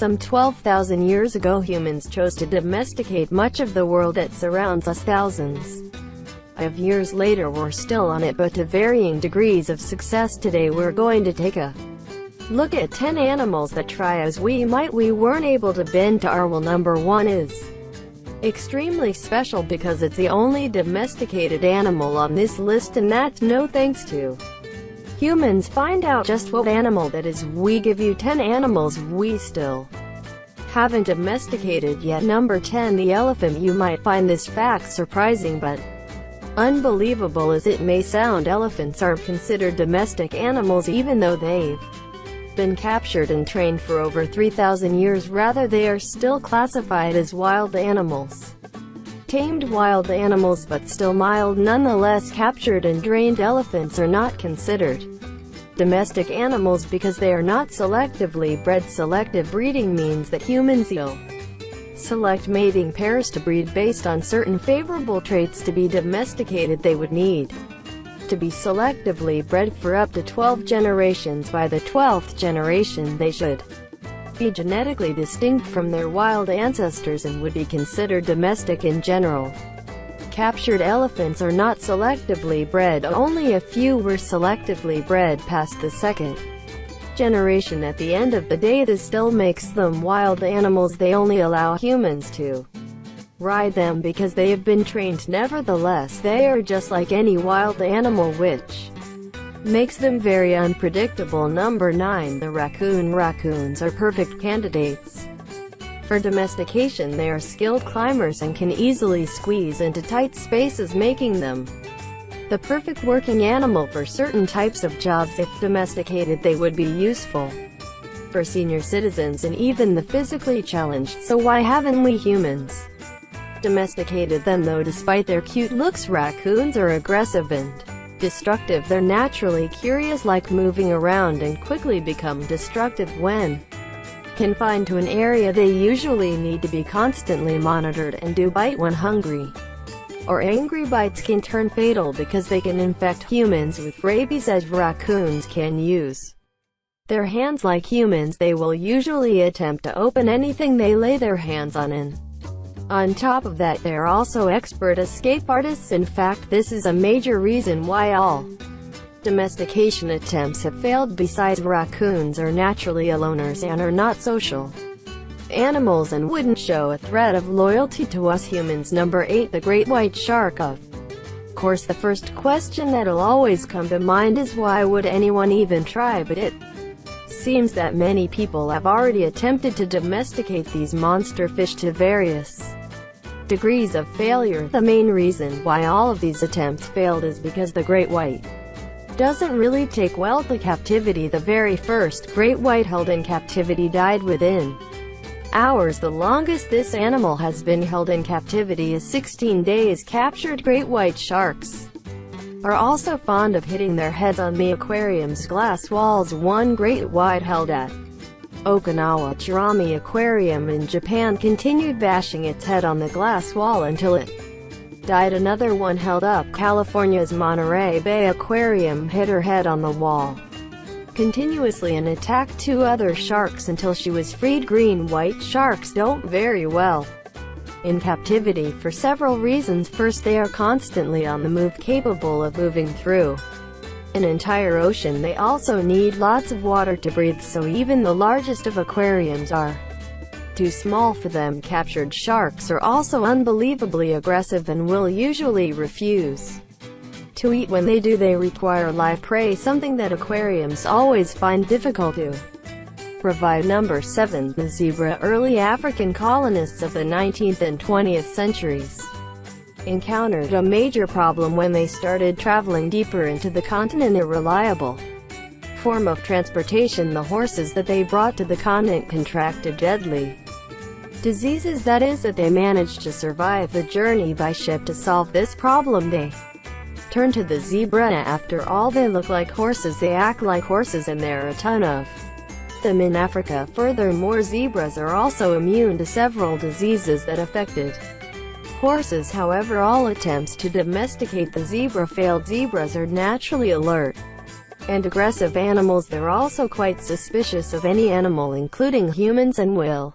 Some 12,000 years ago humans chose to domesticate much of the world that surrounds us. Thousands of years later we're still on it, but to varying degrees of success. Today we're going to take a look at 10 animals that try as we might we weren't able to bend to our will. Number 1 is extremely special because it's the only domesticated animal on this list, and that's no thanks to humans. Find out just what animal that is. We give you 10 animals we still haven't domesticated yet. Number 10, the elephant. You might find this fact surprising, but unbelievable as it may sound, elephants aren't considered domestic animals even though they've been captured and trained for over 3,000 years. Rather, they are still classified as wild animals. Tamed wild animals, but still mild nonetheless. Captured and trained elephants are not considered domestic animals because they are not selectively bred. Selective breeding means that humans will select mating pairs to breed based on certain favorable traits. To be domesticated, they would need to be selectively bred for up to 12 generations. By the 12th generation, they should be genetically distinct from their wild ancestors and would be considered domestic in general. Captured elephants are not selectively bred. Only a few were selectively bred past the second generation. At the end of the day, this still makes them wild animals. They only allow humans to ride them because they have been trained. Nevertheless, they are just like any wild animal, which makes them very unpredictable. Number 9, the raccoon. Raccoons are perfect candidates for domestication. They are skilled climbers and can easily squeeze into tight spaces, making them the perfect working animal for certain types of jobs. If domesticated, they would be useful for senior citizens and even the physically challenged. So why haven't we humans domesticated them though? Despite their cute looks, raccoons are aggressive and destructive. They're naturally curious, like moving around, and quickly become destructive when confined to an area. They usually need to be constantly monitored and do bite when hungry or angry. Bites can turn fatal because they can infect humans with rabies, as raccoons can use their hands like humans. They will usually attempt to open anything they lay their hands on, and on top of that, they're also expert escape artists. In fact, this is a major reason why all domestication attempts have failed. Besides, raccoons are naturally aloners and are not social animals and wouldn't show a threat of loyalty to us humans. Number 8, the great white shark. Of course, the first question that'll always come to mind is why would anyone even try, but it seems that many people have already attempted to domesticate these monster fish to various degrees of failure. The main reason why all of these attempts failed is because the great white doesn't really take well to captivity. The very first great white held in captivity died within hours. The longest this animal has been held in captivity is 16 days. Captured great white sharks are also fond of hitting their heads on the aquarium's glass walls. One great white held at Okinawa Chirami Aquarium in Japan continued bashing its head on the glass wall until it died. Another one held up California's Monterey Bay Aquarium hit her head on the wall continuously and attacked 2 other sharks until she was freed. Green white sharks don't very well in captivity for several reasons. First, they are constantly on the move, capable of moving through an entire ocean. They also need lots of water to breathe, so even the largest of aquariums are too small for them. Captured sharks are also unbelievably aggressive and will usually refuse to eat. When they do, they require live prey, something that aquariums always find difficult to provide. Number 7, the zebra. Early African colonists of the 19th and 20th centuries encountered a major problem when they started traveling deeper into the continent. A reliable form of transportation, the horses that they brought to the continent, contracted deadly diseases. That is, that they managed to survive the journey by ship. To solve this problem, they turned to the zebra. After all, they look like horses, they act like horses, and there are a ton of them in Africa. Furthermore, zebras are also immune to several diseases that affected horses. However, all attempts to domesticate the zebra failed. Zebras are naturally alert and aggressive animals. They're also quite suspicious of any animal, including humans, and will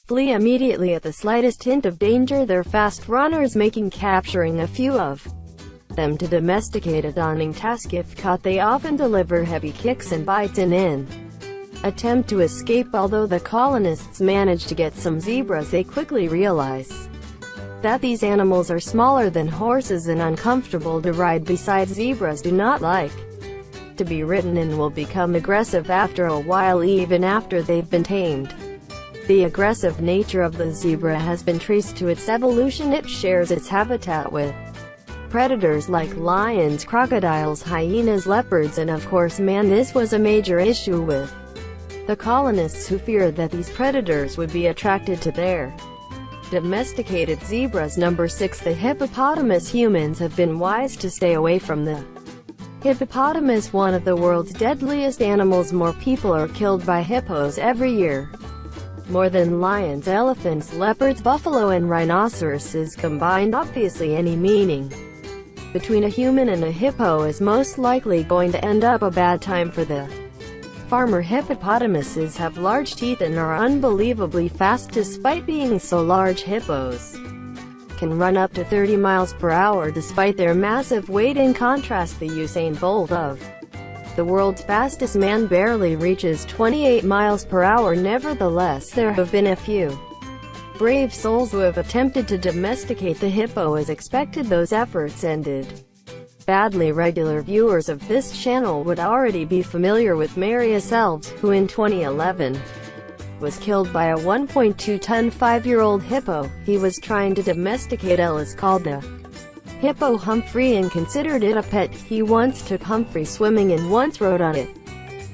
flee immediately at the slightest hint of danger. They're fast runners, making capturing a few of them to domesticate a daunting task. If caught, they often deliver heavy kicks and bites in an attempt to escape. Although the colonists manage to get some zebras, they quickly realize that these animals are smaller than horses and uncomfortable to ride. Besides, zebras do not like to be ridden and will become aggressive after a while, even after they've been tamed. The aggressive nature of the zebra has been traced to its evolution. It shares its habitat with predators like lions, crocodiles, hyenas, leopards, and of course man. This was a major issue with the colonists, who feared that these predators would be attracted to their domesticated zebras. Number 6. The hippopotamus. Humans have been wise to stay away from the hippopotamus, one of the world's deadliest animals. More people are killed by hippos every year, more than lions, elephants, leopards, buffalo, and rhinoceroses combined. Obviously, any meaning between a human and a hippo is most likely going to end up a bad time for the farmer. Hippopotamuses have large teeth and are unbelievably fast. Despite being so large, hippos can run up to 30 miles per hour despite their massive weight. In contrast, the Usain Bolt of the world's fastest man barely reaches 28 miles per hour. Nevertheless, there have been a few brave souls who have attempted to domesticate the hippo. As expected, those efforts ended badly. Regular viewers of this channel would already be familiar with Marius Elves, who in 2011 was killed by a 1.2-ton 5-year-old hippo he was trying to domesticate. Ellis called the hippo Humphrey and considered it a pet. He once took Humphrey swimming and once rode on it,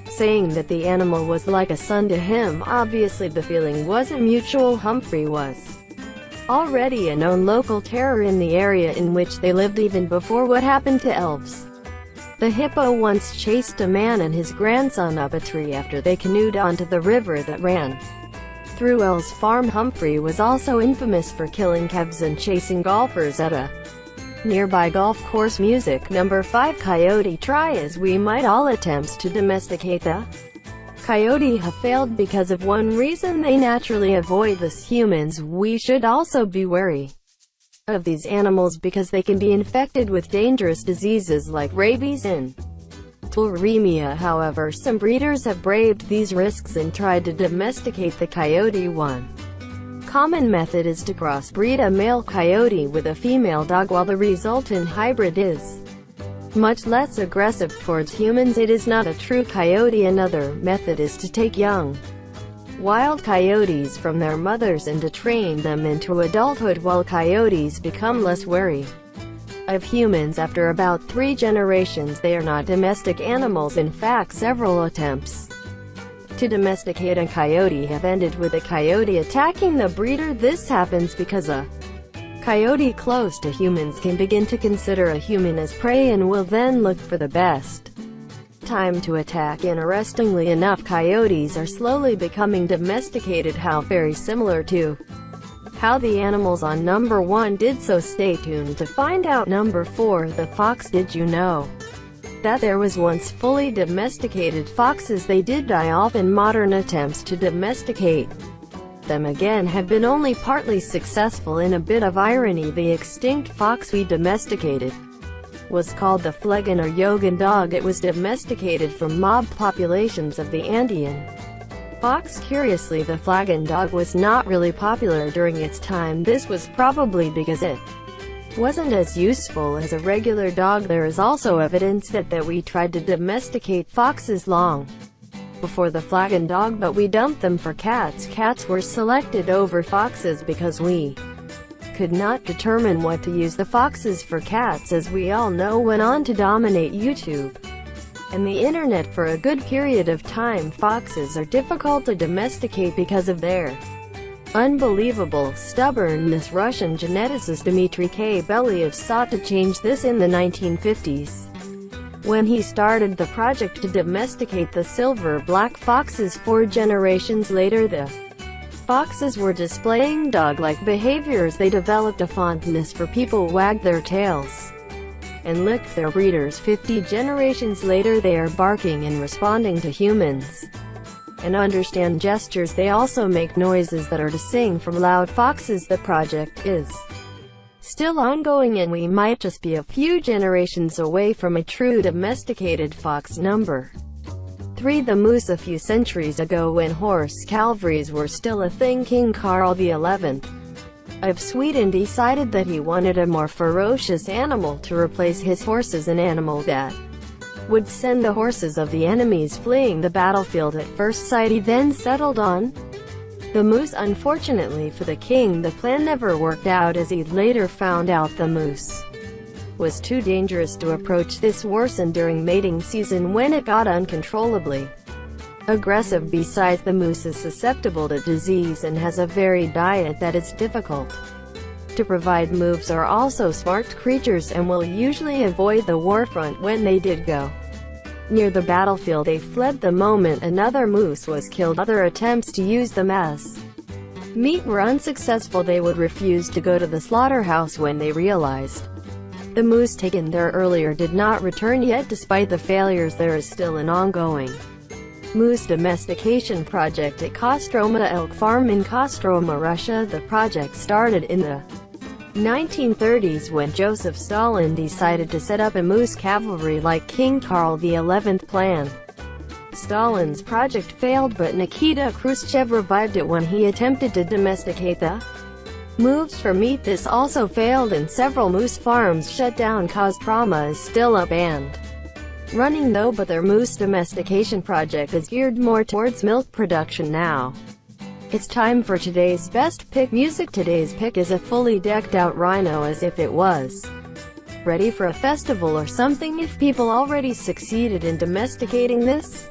saying that the animal was like a son to him. Obviously, the feeling wasn't mutual. Humphrey was already a known local terror in the area in which they lived even before what happened to Elves. The hippo once chased a man and his grandson up a tree after they canoed onto the river that ran through Elves' farm. Humphrey was also infamous for killing calves and chasing golfers at a nearby golf course. Music. Number 5. Coyote. Try as we might, all attempts to domesticate the coyote have failed because of one reason: they naturally avoid us humans. We should also be wary of these animals because they can be infected with dangerous diseases like rabies and tularemia. However, some breeders have braved these risks and tried to domesticate the coyote. One common method is to crossbreed a male coyote with a female dog. While the resultant hybrid is much less aggressive towards humans, it is not a true coyote. Another method is to take young wild coyotes from their mothers and to train them into adulthood. While coyotes become less wary of humans after about 3 generations, they are not domestic animals. In fact, several attempts to domesticate a coyote have ended with a coyote attacking the breeder. This happens because a coyote close to humans can begin to consider a human as prey and will then look for the best time to attack. Interestingly enough, coyotes are slowly becoming domesticated. How very similar to how the animals on number 1 did so. Stay tuned to find out. Number 4. The fox. Did you know that there was once fully domesticated foxes? They did die off, and modern attempts to domesticate them again have been only partly successful. In a bit of irony, the extinct fox we domesticated was called the Phlegon or Yogan dog. It was domesticated from mob populations of the Andean fox. Curiously, the Phlegon dog was not really popular during its time. This was probably because it wasn't as useful as a regular dog. There is also evidence that we tried to domesticate foxes long before the Phlegon dog, but we dumped them for cats. Cats were selected over foxes because we could not determine what to use the foxes for. Cats, as we all know, went on to dominate YouTube and the internet for a good period of time. Foxes are difficult to domesticate because of their unbelievable stubbornness. Russian geneticist Dmitry K. Belyaev sought to change this in the 1950s when he started the project to domesticate the silver-black foxes. 4 generations later, the foxes were displaying dog-like behaviors. They developed a fondness for people who wagged their tails. and licked their breeders. 50 generations later they are barking and responding to humans, and understand gestures. They also make noises that are to sing from loud foxes. The project is still ongoing, and we might just be a few generations away from a true domesticated fox. Number 3. The moose. A few centuries ago, when horse cavalries were still a thing, King Carl XI of Sweden decided that he wanted a more ferocious animal to replace his horses, an animal that would send the horses of the enemies fleeing the battlefield at first sight. He then settled on the moose. Unfortunately for the king, the plan never worked out, as he later found out the moose was too dangerous to approach. This worsened during mating season, when it got uncontrollably aggressive. Besides, the moose is susceptible to disease and has a varied diet that is difficult to provide. Moose are also smart creatures and will usually avoid the war front. When they did go near the battlefield, they fled the moment another moose was killed. Other attempts to use them as meat were unsuccessful. They would refuse to go to the slaughterhouse when they realized the moose taken there earlier did not return. Yet despite the failures, there is still an ongoing moose domestication project at Kostroma Elk Farm in Kostroma, Russia. The project started in the 1930s when Joseph Stalin decided to set up a moose cavalry like King Carl XI planned. Stalin's project failed, but Nikita Khrushchev revived it when he attempted to domesticate the moose for meat. This also failed, and several moose farms shut down. Kostroma is still up and running though, but their moose domestication project is geared more towards milk production now. It's time for today's best pick music. Today's pick is a fully decked out rhino, as if it was ready for a festival or something. If people already succeeded in domesticating this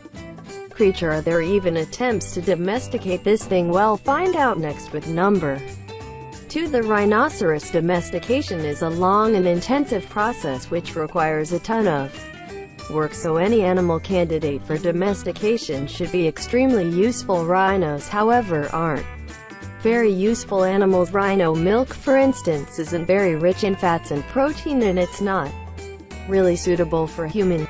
creature, are there even attempts to domesticate this thing? Well, find out next with number 2. The rhinoceros. Domestication is a long and intensive process which requires a ton of work, so any animal candidate for domestication should be extremely useful. Rhinos, however, aren't very useful animals. Rhino milk, for instance, isn't very rich in fats and protein, and it's not really suitable for human